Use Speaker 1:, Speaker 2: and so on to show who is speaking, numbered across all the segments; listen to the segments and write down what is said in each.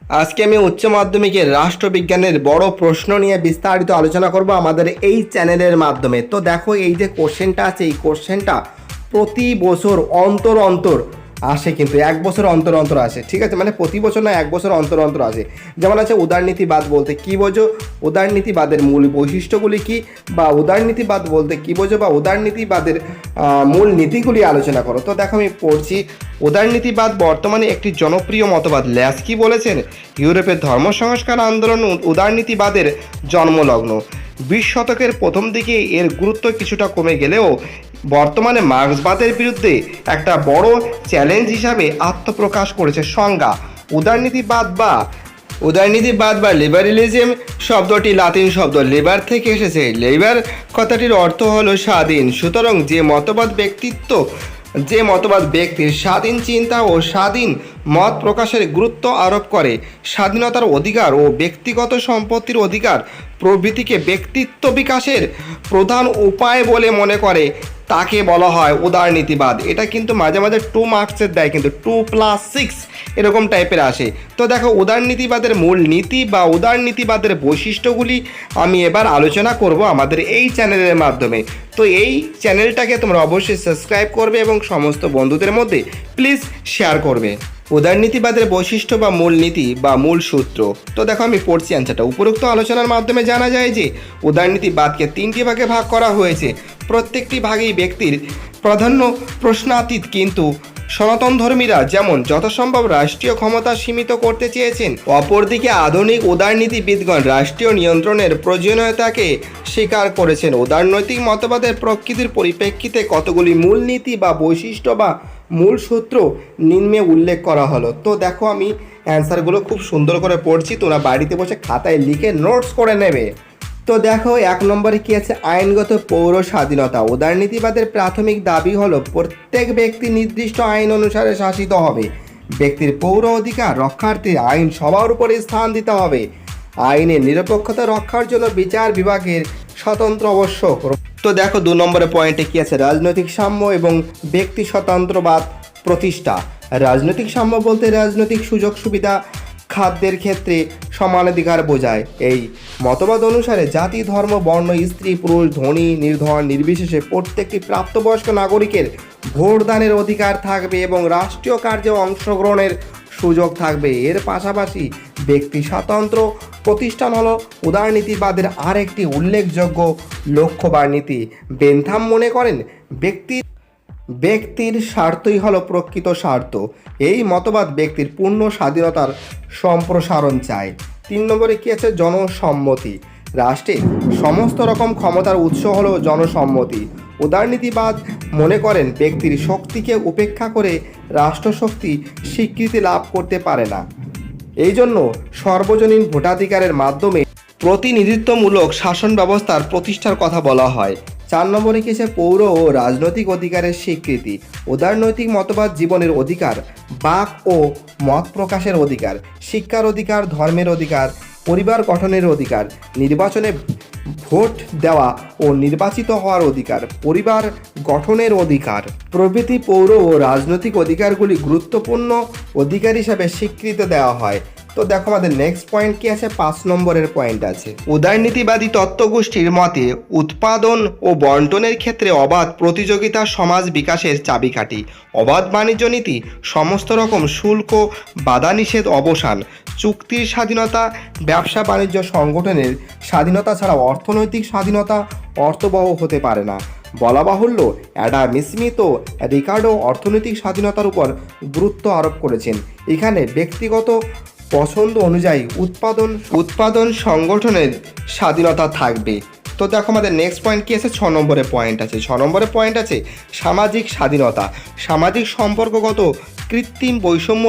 Speaker 1: আজকে আমি উচ্চ মাধ্যমিকের রাষ্ট্রবিজ্ঞানের বড় প্রশ্ন নিয়ে বিস্তারিত আলোচনা করব আমাদের এই চ্যানেলের মাধ্যমে। তো দেখো, এই যে কোশ্চেনটা আছে, এই কোশ্চেনটা প্রতি বছর অন্তর অন্তর আসে, কিন্তু এক বছর অন্তর অন্তর আসে, ঠিক আছে? মানে প্রতি বছর না, এক বছর অন্তর অন্তর আসে। যেমন আছে উদারনীতিবাদ বলতে কী বোঝো, উদারনীতিবাদের মূল বৈশিষ্ট্যগুলি কী, বা উদারনীতিবাদ বলতে কী বোঝো, বা উদারনীতিবাদের মূল নীতিগুলি আলোচনা করো। তো দেখো, আমি পড়ছি। উদারনীতিবাদ বর্তমানে একটি জনপ্রিয় মতবাদ। ল্যাস্কি বলেছেন, ইউরোপের ধর্ম সংস্কার আন্দোলন উদারনীতিবাদের জন্মলগ্ন। 20 শতকের প্রথম দিকে এর গুরুত্ব কিছুটা কমে গেলেও বর্তমানে মার্ক্সবাদের বিরুদ্ধে একটা বড় চ্যালেঞ্জ হিসাবে আত্মপ্রকাশ করেছে সংজ্ঞা। উদারনীতিবাদ বা লিবারেলিজম শব্দটি লাতিন শব্দ লেবার থেকে এসেছে। লেবার কথাটির অর্থ হলো স্বাধীন। সুতরাং যে মতবাদ ব্যক্তির স্বাধীন চিন্তা ও স্বাধীন মত প্রকাশের গুরুত্ব আরোপ করে, স্বাধীনতার অধিকার ও ব্যক্তিগত সম্পত্তির অধিকার প্রভৃতিকে ব্যক্তিত্ব বিকাশের প্রধান উপায় বলে মনে করে, তাকে বলা হয় উদারনীতিবাদ। এটা কিন্তু মাঝে মাঝে 2 মার্কসের দেয়, কিন্তু 2+6 এরকম টাইপের আসে। তো দেখো, উদারনীতিবাদের মূল নীতি বা উদারনীতিবাদের বৈশিষ্ট্যগুলি আমি এবার আলোচনা করব আমাদের এই চ্যানেলের মাধ্যমে। তো এই চ্যানেলটাকে তোমরা অবশ্যই সাবস্ক্রাইব করবে এবং সমস্ত বন্ধুদের মধ্যে প্লিজ শেয়ার করবে। উদারনীতিবাদের বৈশিষ্ট্য বা মূল নীতি বা মূল সূত্র। তো দেখো, আমি পড়ছি অ্যান্সারটা। উপরোক্ত আলোচনার মাধ্যমে জানা যায় যে উদারনীতিবাদকে 3টি ভাগে ভাগ করা হয়েছে। প্রত্যেকটি ভাগেই ব্যক্তির প্রাধান্য প্রশ্নাতীত, কিন্তু সনাতন ধর্মীরা যেমন যথাসম্ভব রাষ্ট্রীয় ক্ষমতা সীমিত করতে চেয়েছেন, অপরদিকে আধুনিক উদারনীতিবিদগণ রাষ্ট্রীয় নিয়ন্ত্রণের প্রয়োজনীয়তাকে স্বীকার করেছেন। উদারনৈতিক মতবাদের প্রকৃতির পরিপ্রেক্ষিতে কতগুলি মূলনীতি বা বৈশিষ্ট্য বা মূল সূত্র নিম্নে উল্লেখ করা হলো। তো দেখো, আমি অ্যান্সারগুলো খুব সুন্দর করে পড়ছি, তোমরা বাড়িতে বসে খাতায় লিখে নোটস করে নেবে। তো দেখো, 1 নম্বরে কি আছে, আইনগত পৌর স্বাধীনতা। উদারনীতিবাদের প্রাথমিক দাবি হলো প্রত্যেক ব্যক্তি নির্দিষ্ট আইন অনুসারে শাসিত হবে। ব্যক্তির পৌর অধিকার রক্ষার্থে আইন সবার উপরে স্থান দিতে হবে। আইনের নিরপেক্ষতা রক্ষার জন্য বিচার বিভাগের স্বতন্ত্র আবশ্যক। তো দেখো, 2 নম্বরের পয়েন্টে কি আছে, রাজনৈতিক সাম্য এবং ব্যক্তি স্বতন্ত্রবাদ প্রতিষ্ঠা। রাজনৈতিক সাম্য বলতে রাজনৈতিক সুযোগ সুবিধা খাদ্যের ক্ষেত্রে সমানাধিকার বোঝায়। এই মতবাদ অনুসারে জাতি, ধর্ম, বর্ণ, স্ত্রী, পুরুষ, ধনী, নির্ধন নির্বিশেষে প্রত্যেকটি প্রাপ্তবয়স্ক নাগরিকের ভোটদানের অধিকার থাকবে এবং রাষ্ট্রীয় কার্যে অংশগ্রহণের সুযোগ থাকবে। এর পাশাপাশি ব্যক্তি স্বাতন্ত্র্য প্রতিষ্ঠান হলো উদারনীতিবাদের আরেকটি উল্লেখযোগ্য লক্ষ্য বা নীতি। বেনথাম মনে করেন ব্যক্তির স্বার্থই হলো প্রকৃত স্বার্থ। এই মতবাদ ব্যক্তির পূর্ণ স্বাধীনতার সম্প্রসারণ চায়। 3 নম্বরে কি আছে, জনসম্মতি। রাষ্ট্রের সমস্ত রকম ক্ষমতার উৎস হলো জনসম্মতি। উদারনীতিবাদ মনে করেন ব্যক্তির শক্তিকে উপেক্ষা করে রাষ্ট্রশক্তি স্বীকৃতি লাভ করতে পারে না। এই জন্য সর্বজনীন ভোটাধিকারের মাধ্যমে প্রতিনিধিত্বমূলক শাসন ব্যবস্থার প্রতিষ্ঠার কথা বলা হয়। 4 নম্বরে কি আছে, পৌর ও রাজনৈতিক অধিকারের স্বীকৃতি। উদারনৈতিক মতবাদ জীবনের অধিকার, বাক ও মত প্রকাশের অধিকার, শিক্ষার অধিকার, ধর্মের অধিকার, পরিবার গঠনের অধিকার, নির্বাচনে ভোট দেওয়া ও নির্বাচিত হওয়ার অধিকার, পরিবার গঠনের অধিকার প্রভৃতি পৌর ও রাজনৈতিক অধিকারগুলি গুরুত্বপূর্ণ অধিকার হিসাবে স্বীকৃতি দেওয়া হয়। তো দেখো, আমাদের নেক্সট পয়েন্ট কি আছে, 5 নম্বরের পয়েন্ট আছে। উদারনীতিবাদী তত্ত্বগোষ্ঠীর মতে উৎপাদন ও বন্টনের ক্ষেত্রে অবাধ প্রতিযোগিতা সমাজ বিকাশের চাবিকাঠি। অবাধ বাণিজ্য নীতি, সমস্ত রকম শুল্ক বাধা নিষেধ অবসান, চুক্তির স্বাধীনতা, ব্যবসা বাণিজ্য সংগঠনের স্বাধীনতা ছাড়া অর্থনৈতিক স্বাধীনতা অর্থবহ হতে পারে না। বলা বাহুল্য, অ্যাডাম স্মিথ ও রিকার্ডো অর্থনৈতিক স্বাধীনতার উপর গুরুত্ব আরোপ করেছেন। এখানে ব্যক্তিগত পছন্দ অনুযায়ী উৎপাদন সংগঠনের স্বাধীনতা থাকবে। তো দেখো, আমাদের নেক্সট পয়েন্ট কি আছে, 6 নম্বরের পয়েন্ট আছে। 6 নম্বরের পয়েন্ট আছে সামাজিক স্বাধীনতা। সামাজিক সম্পর্কগত কৃত্রিম বৈষম্য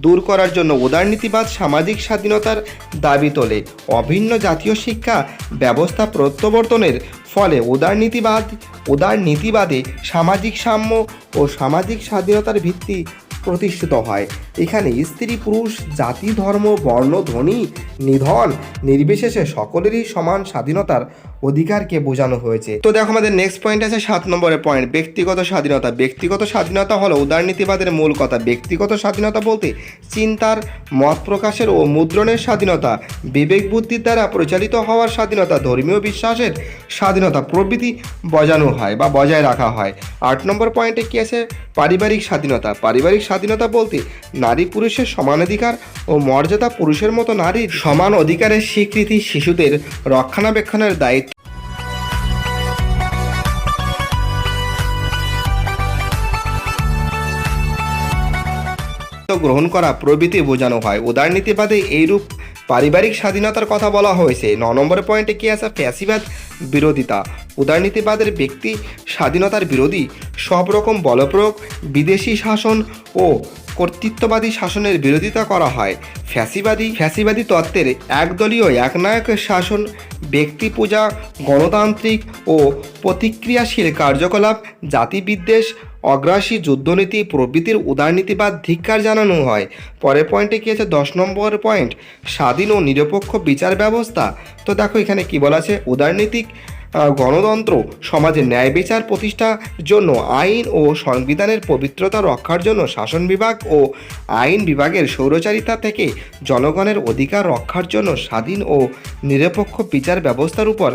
Speaker 1: দূর করার জন্য উদারনীতিবাদ সামাজিক স্বাধীনতার দাবি তোলে। অভিন্ন জাতীয় শিক্ষা ব্যবস্থা প্রত্যাবর্তনের ফলে উদারনীতিবাদে সামাজিক সাম্য ও সামাজিক স্বাধীনতার ভিত্তি প্রতিষ্ঠিত হয়। এখানে স্ত্রী, পুরুষ, জাতি, ধর্ম, বর্ণ, ধনী, নিধন নির্বিশেষে সকলেরই সমান স্বাধীনতার অধিকারকে বোঝানো হয়েছে। তো দেখো আমাদের নেক্সট পয়েন্ট আছে 7 নম্বরের পয়েন্ট, ব্যক্তিগত স্বাধীনতা। ব্যক্তিগত স্বাধীনতা হলো উদারনীতিবাদের মূল কথা। ব্যক্তিগত স্বাধীনতা বলতে চিন্তার, মত প্রকাশের ও মুদ্রণের স্বাধীনতা, বিবেক বুদ্ধির দ্বারা পরিচালিত হওয়ার স্বাধীনতা, ধর্মীয় বিশ্বাসের স্বাধীনতা প্রভৃতি বোঝানো হয় বা বজায় রাখা হয়। 8 নম্বর পয়েন্টে কি আছে, পারিবারিক স্বাধীনতা। পারিবারিক স্বাধীনতা বলতে নারী পুরুষের সমান অধিকার ও মর্যাদা, পুরুষের মতো নারীর সমান অধিকারের স্বীকৃতি, শিশুদের রক্ষণাবেক্ষণের দায়িত্ব গ্রহণ করা প্রভৃতি বোঝানো হয়। উদারনীতিবাদে এইরূপ পারিবারিক স্বাধীনতার কথা বলা হয়েছে। 9 নম্বর পয়েন্টে কি আছে, ফ্যাসিবাদ বিরোধিতা। উদারনীতিবাদের ব্যক্তি স্বাধীনতার বিরোধী, সব রকম বলপ্রয়োগ, বিদেশি শাসন ও কর্তৃত্ববাদী শাসনের বিরোধিতা করা হয়। ফ্যাসিবাদী তত্ত্বের একদলীয় একনায়কের শাসন, ব্যক্তি পূজা, গণতান্ত্রিক ও প্রতিক্রিয়াশীল কার্যকলাপ, জাতিবিদ্বেষ, অগ্রাসী যুদ্ধনীতি প্রভৃতির উদারনীতিবাদ ধিক্কার জানানো হয়। পরের পয়েন্টে কি আছে, 10 নম্বর পয়েন্ট, স্বাধীন ও নিরপেক্ষ বিচার ব্যবস্থা। তো দেখো এখানে কি বলা আছে, উদারনীতিক গণতন্ত্র সমাজে ন্যায় বিচার প্রতিষ্ঠার জন্য আইন ও সংবিধানের পবিত্রতা রক্ষার জন্য শাসন বিভাগ ও আইন বিভাগের স্বৈরাচারিতা থেকে জনগণের অধিকার রক্ষার জন্য স্বাধীন ও নিরপেক্ষ বিচার ব্যবস্থার উপর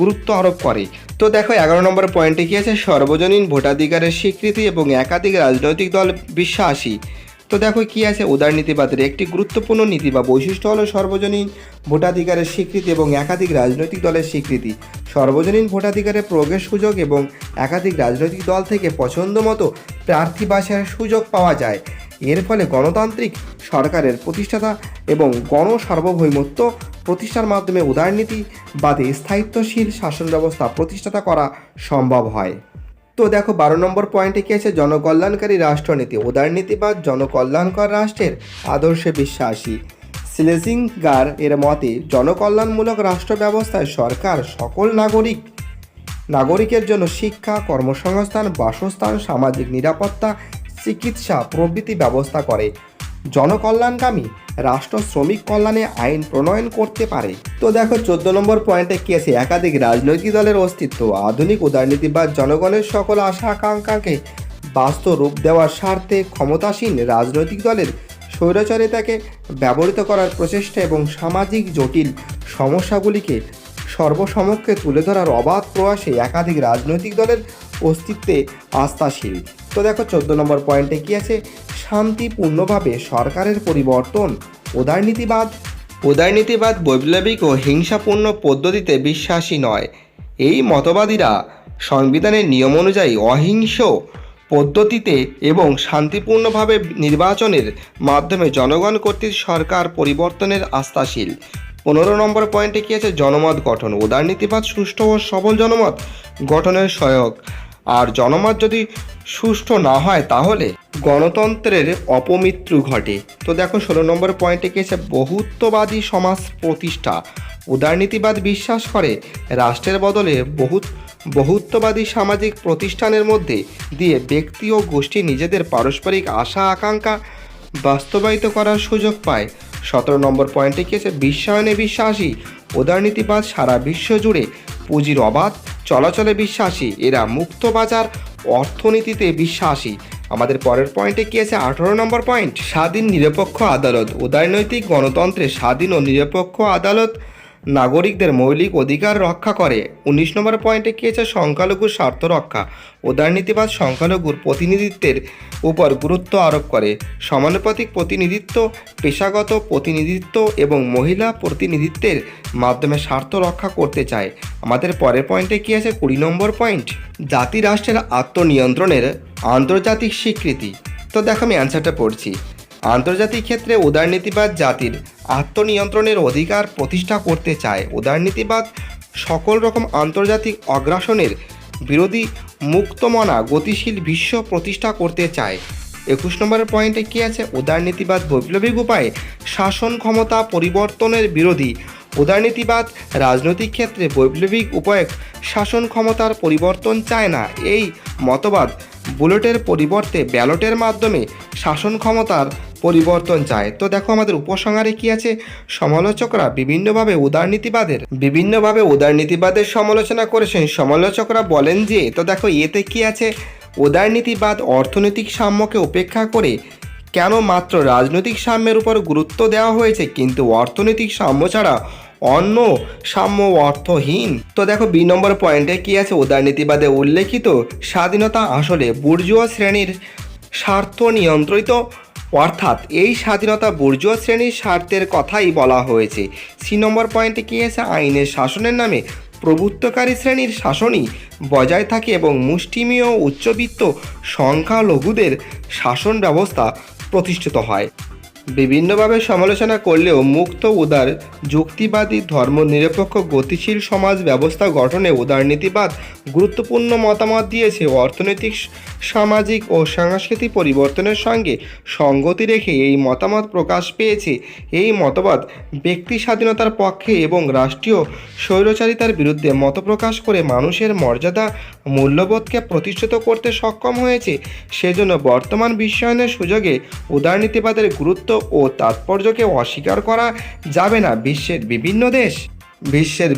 Speaker 1: গুরুত্ব আরোপ করে। তো দেখো 11 নম্বর পয়েন্টে কি আছে, সর্বজনীন ভোটাধিকারের স্বীকৃতি এবং একাধিক রাজনৈতিক দল বিশ্বাসী। তো দেখো কি আছে, উদারনীতিবাদের একটি গুরুত্বপূর্ণ নীতি বা বৈশিষ্ট্য হলো সর্বজনীন ভোটাধিকারের স্বীকৃতি এবং একাধিক রাজনৈতিক দলের স্বীকৃতি। সর্বজনীন ভোটাধিকারের প্রয়োগের সুযোগ এবং একাধিক রাজনৈতিক দল থেকে পছন্দ মতো প্রার্থী বাছাইয়ের সুযোগ পাওয়া যায়। এর ফলে গণতান্ত্রিক সরকারের প্রতিষ্ঠাতা এবং গণসার্বভৌমত্ব প্রতিষ্ঠার মাধ্যমে উদারনীতিবাদে স্থায়িত্বশীল শাসন ব্যবস্থা প্রতিষ্ঠাতা করা সম্ভব হয়। তো দেখো 12 নম্বর পয়েন্টে কি আছে, জনকল্যাণকারী রাষ্ট্রনীতি। উদারনীতিবাদ জনকল্যাণকর রাষ্ট্রের আদর্শে বিশ্বাসী। স্লেজিংগার এর মতে জনকল্যাণমূলক রাষ্ট্র ব্যবস্থায় সরকার সকল নাগরিকের জন্য শিক্ষা, কর্মসংস্থান, বাসস্থান, সামাজিক নিরাপত্তা, চিকিৎসা প্রভৃতি ব্যবস্থা করে। জনকল্যাণকামী রাষ্ট্র শ্রমিক কল্যাণে আইন প্রণয়ন করতে পারে। তো দেখো 14 নম্বর পয়েন্টে কি আছে, একাধিক রাজনৈতিক দলের অস্তিত্ব। আধুনিক উদারনীতিবাদ জনগণের সকল আশা আকাঙ্ক্ষাকে বাস্তব রূপ দেওয়ার স্বার্থে ক্ষমতাসীন রাজনৈতিক দলের স্বৈরাচারিতাকে ব্যবহৃত করার প্রচেষ্টা এবং সামাজিক জটিল সমস্যাগুলিকে সর্বসমক্ষে তুলে ধরার অবাধ প্রয়াসে একাধিক রাজনৈতিক দলের অস্তিত্বে আস্থাশীল। তো দেখো 14 নম্বর পয়েন্টে কি আছে, শান্তিপূর্ণভাবে সরকারের পরিবর্তন। উদারনীতিবাদ বৈপ্লবিক ও হিংসাপূর্ণ পদ্ধতিতে বিশ্বাসী নয়। এই মতবাদীরা সংবিধানের নিয়ম অনুযায়ী অহিংস পদ্ধতিতে এবং শান্তিপূর্ণভাবে নির্বাচনের মাধ্যমে জনগণ কর্তৃক সরকার পরিবর্তনের আস্থাশীল। 15 নম্বর পয়েন্টে কি আছে, জনমত গঠন। উদারনীতিবাদ সুষ্ঠু ও সবল জনমত গঠনের সহায়ক। আর জনমত যদি সুষ্ঠু না হয় তাহলে গণতন্ত্রের অপমৃত্যু ঘটে। তো দেখো 16 নম্বর পয়েন্টে কি আছে, বহুত্ববাদী সমাজ প্রতিষ্ঠা। উদারনীতিবাদ বিশ্বাস করে রাষ্ট্রের বদলে বহুত্ববাদী সামাজিক প্রতিষ্ঠানের মধ্যে দিয়ে ব্যক্তি ও গোষ্ঠী নিজেদের পারস্পরিক আশা আকাঙ্ক্ষা বাস্তবায়িত করার সুযোগ পায়। 17 নম্বর পয়েন্টে কি আছে, বিশ্বায়নে বিশ্বাসী। উদারনীতিবাদ সারা বিশ্ব জুড়ে পুঁজির অবাধ চলাচলে বিশ্বাসী। এরা মুক্ত বাজার অর্থনীতিতে বিশ্বাসী। আমাদের পরের পয়েন্টে কি আছে, 18 নম্বর পয়েন্ট, স্বাধীন নিরপেক্ষ আদালত। উদারনৈতিক গণতন্ত্রে স্বাধীন ও নিরপেক্ষ আদালত নাগরিকদের মৌলিক অধিকার রক্ষা করে। 19 নম্বর পয়েন্টে কি আছে, সংখ্যালঘুর স্বার্থ রক্ষা। উদারনীতিবাদ সংখ্যালঘুর প্রতিনিধিত্বের উপর গুরুত্ব আরোপ করে। সমানুপাতিক প্রতিনিধিত্ব, পেশাগত প্রতিনিধিত্ব এবং মহিলা প্রতিনিধিত্বের মাধ্যমে স্বার্থ রক্ষা করতে চায়। আমাদের পরের পয়েন্টে কি আছে, 20 নম্বর পয়েন্ট, জাতি রাষ্ট্রের আত্মনিয়ন্ত্রণের আন্তর্জাতিক স্বীকৃতি। তো দেখো আমি অ্যান্সারটা পড়ছি। আন্তর্জাতিক ক্ষেত্রে উদারনীতিবাদ জাতির আত্মনিয়ন্ত্রণের অধিকার প্রতিষ্ঠা করতে চায়। উদারনীতিবাদ সকল রকম আন্তর্জাতিক অগ্রাসনের বিরোধী মুক্তমনা গতিশীল বিশ্ব প্রতিষ্ঠা করতে চায়। 21 নম্বরের পয়েন্টে কী আছে, উদারনীতিবাদ বৈপ্লবিক উপায়ে শাসন ক্ষমতা পরিবর্তনের বিরোধী। উদারনীতিবাদ রাজনৈতিক ক্ষেত্রে বৈপ্লবিক উপায়ে শাসন ক্ষমতার পরিবর্তন চায় না। এই মতবাদ বুলেটের পরিবর্তে ব্যালটের মাধ্যমে শাসন ক্ষমতার পরিবর্তন চায়। তো দেখো আমাদের উপসংহারে কি আছে, সমালোচকরা বিভিন্নভাবে উদারনীতিবাদের সমালোচনা করেছেন। সমালোচকরা বলেন যে, তো দেখো এতে কি আছে, উদারনীতিবাদ অর্থনৈতিক সাম্যকে উপেক্ষা করে কেন মাত্র রাজনৈতিক সাম্যের উপর গুরুত্ব দেওয়া হয়েছে, কিন্তু অর্থনৈতিক সাম্য ছাড়া অন্য সাম্য অর্থহীন। তো দেখো বি নম্বর পয়েন্টে কি আছে, উদারনীতিবাদে উল্লেখিত স্বাধীনতা আসলে বুর্জুয়া শ্রেণীর স্বার্থ নিয়ন্ত্রিত, অর্থাৎ এই স্বাধীনতা বুর্জুয়া শ্রেণীর স্বার্থের কথাই বলা হয়েছে। সি নম্বর পয়েন্টে কি আছে, আইনের শাসনের নামে প্রভুত্বকারী শ্রেণীর শাসনই বজায় থাকে এবং মুষ্টিমেয় উচ্চবিত্ত সংখ্যালঘুদের শাসন ব্যবস্থা প্রতিষ্ঠিত হয়। বিভিন্নভাবে সমালোচনা করলেও মুক্ত উদার যুক্তিবাদী ধর্মনিরপেক্ষ গতিশীল সমাজ ব্যবস্থা গঠনে উদারনীতিবাদ গুরুত্বপূর্ণ মতামত দিয়েছে। অর্থনৈতিক সামাজিক ও সাংস্কৃতিক পরিবর্তনের সঙ্গে সঙ্গতি রেখে এই মতামত প্রকাশ পেয়েছে। এই মতবাদ ব্যক্তি স্বাধীনতার পক্ষে এবং রাষ্ট্রীয় স্বৈরাচারিতার বিরুদ্ধে মত প্রকাশ করে মানুষের মর্যাদা মূল্যবোধকে প্রতিষ্ঠিত করতে সক্ষম হয়েছে। সেজন্য বর্তমান বিশ্বায়নের সুযোগে উদারনীতিবাদের গুরুত্ব ও তাৎপর্যকে অস্বীকার করা যাবে না। বিশ্বের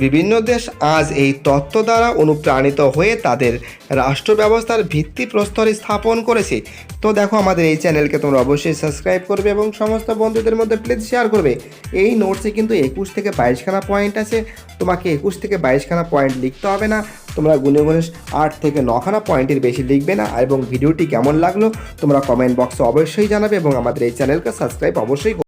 Speaker 1: বিভিন্ন দেশ আজ এই তত্ত্ব দ্বারা অনুপ্রাণিত হয়ে তাদের রাষ্ট্র ব্যবস্থার ভিত্তিপ্রস্তর স্থাপন করেছে। তো দেখো আমাদের এই চ্যানেলকে তোমরা অবশ্যই সাবস্ক্রাইব করবে এবং সমস্ত বন্ধুদের মধ্যে প্লিজ শেয়ার করবে। এই নোটসে কিন্তু 21 থেকে 22খানা পয়েন্ট আছে, তোমাকে 21 থেকে 22খানা পয়েন্ট লিখতে হবে না, তোমরা গুনে 8 থেকে 9খানা পয়েন্টের বেশি লিখবে না। এবং ভিডিওটি কেমন লাগলো তোমরা কমেন্ট বক্সে অবশ্যই জানাবে এবং আমাদের এই চ্যানেলকে সাবস্ক্রাইব অবশ্যই